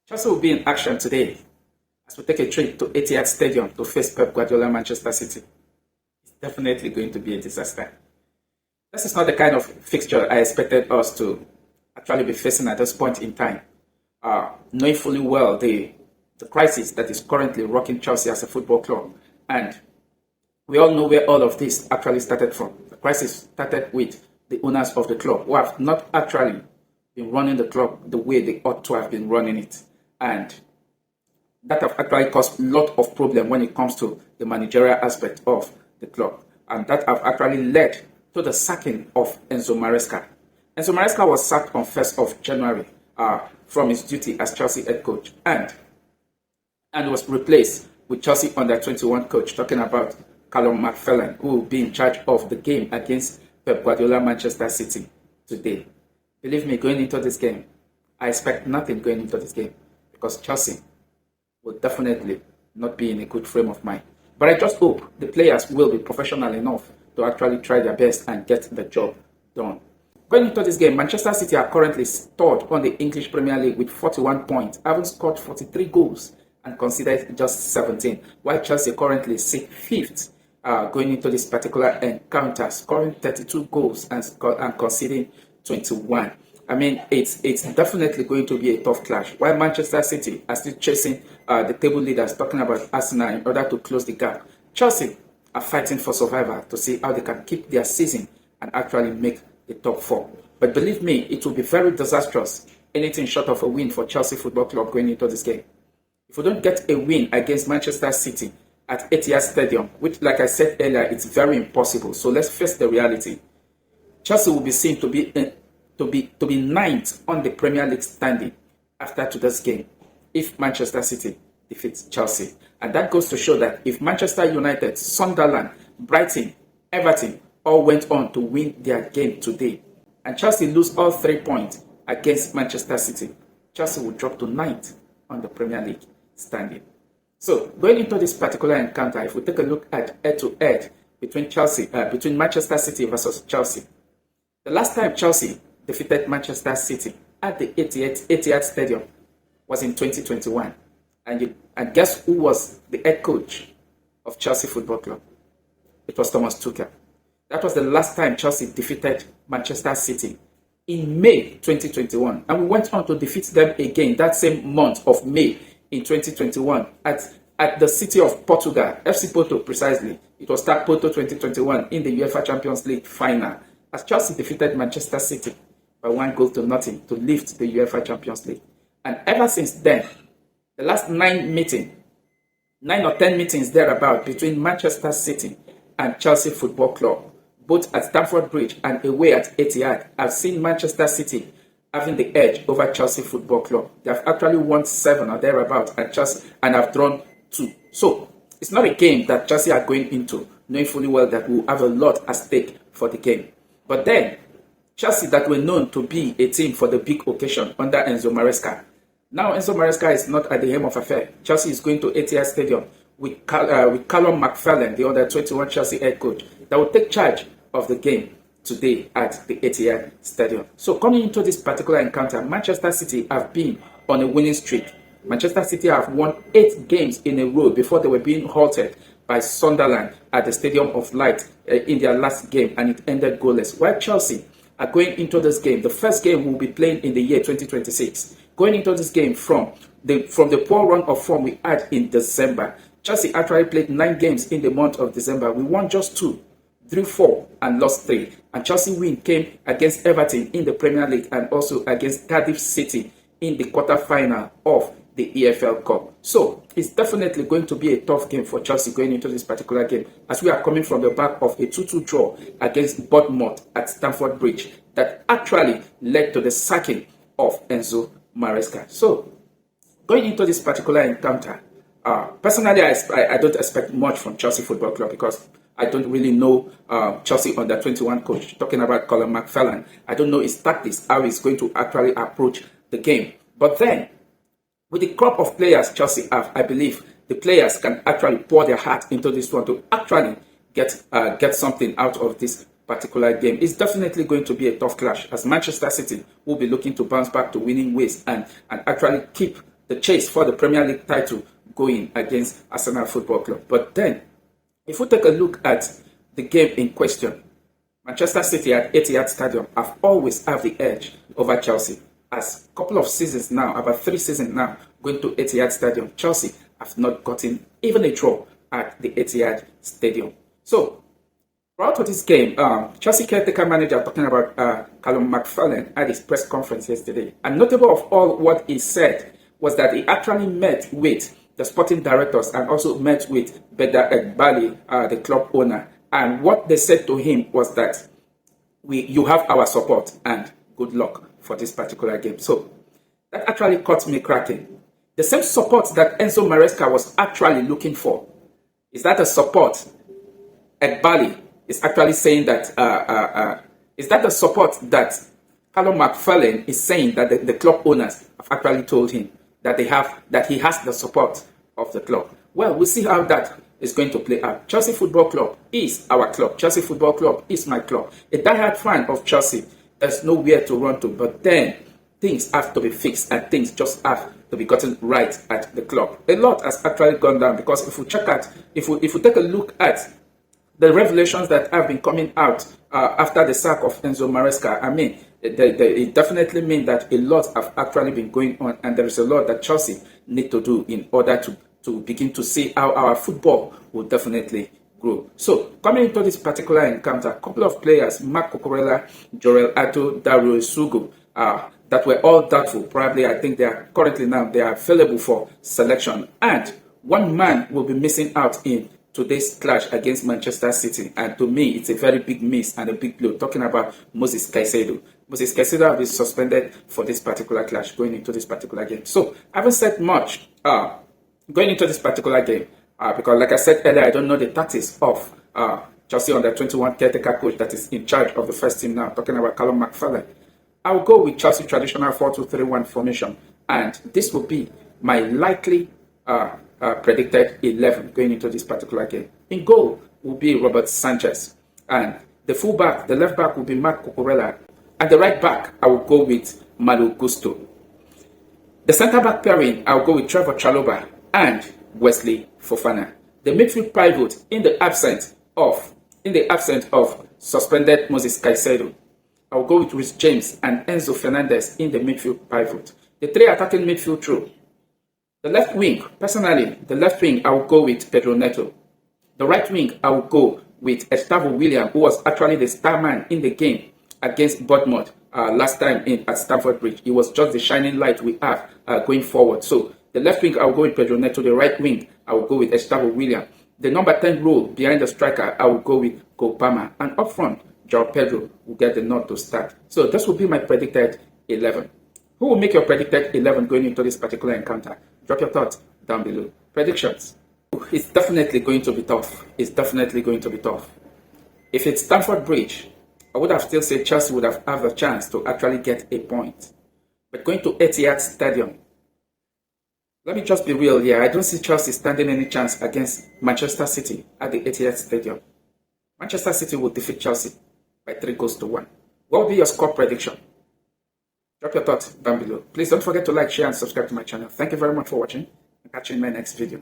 Chelsea will be in action today as we take a trip to Etihad Stadium to face Pep Guardiola Manchester City. It's definitely going to be a disaster. This is not the kind of fixture I expected us to actually be facing at this point in time. Knowing fully well the crisis that is currently rocking Chelsea as a football club. And we all know where all of this actually started from. The crisis started with the owners of the club who have not actually been running the club the way they ought to have been running it. And that have actually caused a lot of problem when it comes to the managerial aspect of the club. And that have actually led to the sacking of Enzo Maresca. Enzo Maresca was sacked on 1st of January from his duty as Chelsea head coach and was replaced with Chelsea under-21 coach, talking about Callum McFarlane, who will be in charge of the game against Pep Guardiola Manchester City today. Believe me, going into this game, I expect nothing going into this game because Chelsea will definitely not be in a good frame of mind. But I just hope the players will be professional enough to actually try their best and get the job done. Going into this game, Manchester City are currently third on the English Premier League with 41 points, having scored 43 goals and considered just 17, while Chelsea currently sit 5th going into this particular encounter, scoring 32 goals and conceding 21. I mean, it's definitely going to be a tough clash. While Manchester City are still chasing the table leaders, talking about Arsenal in order to close the gap, Chelsea are fighting for survival to see how they can keep their season and actually make the top 4. But believe me, it will be very disastrous, anything short of a win for Chelsea Football Club going into this game. If we don't get a win against Manchester City at Etihad Stadium, which, like I said earlier, it's very impossible. So let's face the reality. Chelsea will be seen to be ninth on the Premier League standing after today's game if Manchester City defeats Chelsea. And that goes to show that if Manchester United, Sunderland, Brighton, Everton all went on to win their game today, and Chelsea lose all 3 points against Manchester City, Chelsea will drop to 9th on the Premier League standing. So going into this particular encounter, if we take a look at head-to-head between Manchester City versus Chelsea, the last time Chelsea defeated Manchester City at the Etihad Stadium was in 2021. And guess who was the head coach of Chelsea Football Club? It was Thomas Tuchel. That was the last time Chelsea defeated Manchester City in May 2021. And we went on to defeat them again that same month of May in 2021 at the city of Portugal, FC Porto precisely. It was that Porto 2021 in the UEFA Champions League final as Chelsea defeated Manchester City by 1-0 to lift the UEFA Champions League. And ever since then, the last 9 or 10 meetings thereabout between Manchester City and Chelsea Football Club, both at Stamford Bridge and away at Etihad, have seen Manchester City having the edge over Chelsea Football Club. They have actually won 7 or thereabouts and have drawn 2. So it's not a game that Chelsea are going into knowing fully well that we will have a lot at stake for the game. But then Chelsea, that were known to be a team for the big occasion under Enzo Maresca. Now Enzo Maresca is not at the helm of affair. Chelsea is going to Etihad Stadium with Callum McFarlane, the under-21 Chelsea head coach, that will take charge of the game today at the Etihad Stadium. So coming into this particular encounter, Manchester City have been on a winning streak. Manchester City have won 8 games in a row before they were being halted by Sunderland at the Stadium of Light in their last game, and it ended goalless. While Chelsea are going into this game, the first game will be playing in the year 2026. Going into this game from the poor run of form we had in December, Chelsea actually played 9 games in the month of December. We won just 2, drew 4, and lost 3. And Chelsea win came against Everton in the Premier League and also against Cardiff City in the quarter-final of the EFL Cup. So it's definitely going to be a tough game for Chelsea going into this particular game, as we are coming from the back of a 2-2 draw against Bournemouth at Stamford Bridge that actually led to the sacking of Enzo Maresca. So going into this particular encounter, personally, I don't expect much from Chelsea Football Club because I don't really know Chelsea under-21 coach. Talking about Callum McFarlane, I don't know his tactics, how he's going to actually approach the game. But then, with the crop of players Chelsea have, I believe the players can actually pour their heart into this one to actually get something out of this particular game. It's definitely going to be a tough clash as Manchester City will be looking to bounce back to winning ways and actually keep the chase for the Premier League title going against Arsenal Football Club. But then, if we take a look at the game in question, Manchester City at Etihad Stadium have always had the edge over Chelsea. As a couple of seasons now, about 3 seasons now, going to Etihad Stadium, Chelsea have not gotten even a draw at the Etihad Stadium. So, prior to this game, Chelsea caretaker manager talking about Callum McFarlane at his press conference yesterday. And notable of all what he said was that he actually met with the sporting directors and also met with Beda Egbali, the club owner. And what they said to him was that you have our support and good luck for this particular game. So that actually caught me cracking. The same support that Enzo Maresca was actually looking for. Is that a support Egbali is actually saying that, is that the support that Callum McFarlane is saying that the club owners have actually told him that he has the support of the club? Well, we'll see how that is going to play out. Chelsea Football Club is our club. Chelsea Football Club is my club. A diehard fan of Chelsea, there's nowhere to run to. But then things have to be fixed and things just have to be gotten right at the club. A lot has actually gone down because if we take a look at the revelations that have been coming out after the sack of Enzo Maresca, I mean, it definitely means that a lot have actually been going on, and there is a lot that Chelsea need to do in order to begin to see how our football will definitely grow. So, coming into this particular encounter, a couple of players, Marc Cucurella, Jorel Ato, Dario Sugu, that were all doubtful. Probably, I think they are available for selection. And one man will be missing out in today's clash against Manchester City. And to me, it's a very big miss and a big blow. Talking about Moses Caicedo. Moses Caicedo will be suspended for this particular clash going into this particular game. So, I haven't said much going into this particular game because, like I said earlier, I don't know the tactics of Chelsea under 21 caretaker coach that is in charge of the first team now. Talking about Callum McFarlane. I'll go with Chelsea traditional 4-2-3-1 formation, and this will be my likely predicted 11 going into this particular game. In goal will be Robert Sanchez, and the fullback, the left back will be Marc Cucurella, and the right back I will go with Malo Gusto. The centre back pairing I'll go with Trevor Chalobah and Wesley Fofana. The midfield pivot in the absence of suspended Moses Caicedo, I'll go with Rhys James and Enzo Fernandez in the midfield pivot. The 3 attacking midfield trio. The left wing, personally, the left wing I will go with Pedro Neto. The right wing I will go with Gustavo William, who was actually the star man in the game against Bournemouth last time at Stamford Bridge. He was just the shining light we have going forward. So the left wing I will go with Pedro Neto. The right wing I will go with Gustavo William. The number 10 role behind the striker I will go with Kopama. And up front, João Pedro will get the nod to start. So this will be my predicted 11. Who will make your predicted 11 going into this particular encounter? Drop your thoughts down below. Predictions. It's definitely going to be tough. It's definitely going to be tough. If it's Stamford Bridge, I would have still said Chelsea would have a chance to actually get a point. But going to Etihad Stadium, let me just be real here. I don't see Chelsea standing any chance against Manchester City at the Etihad Stadium. Manchester City will defeat Chelsea by 3-1. What will be your score prediction? Drop your thoughts down below. Please don't forget to like, share, and subscribe to my channel. Thank you very much for watching. I'll catch you in my next video.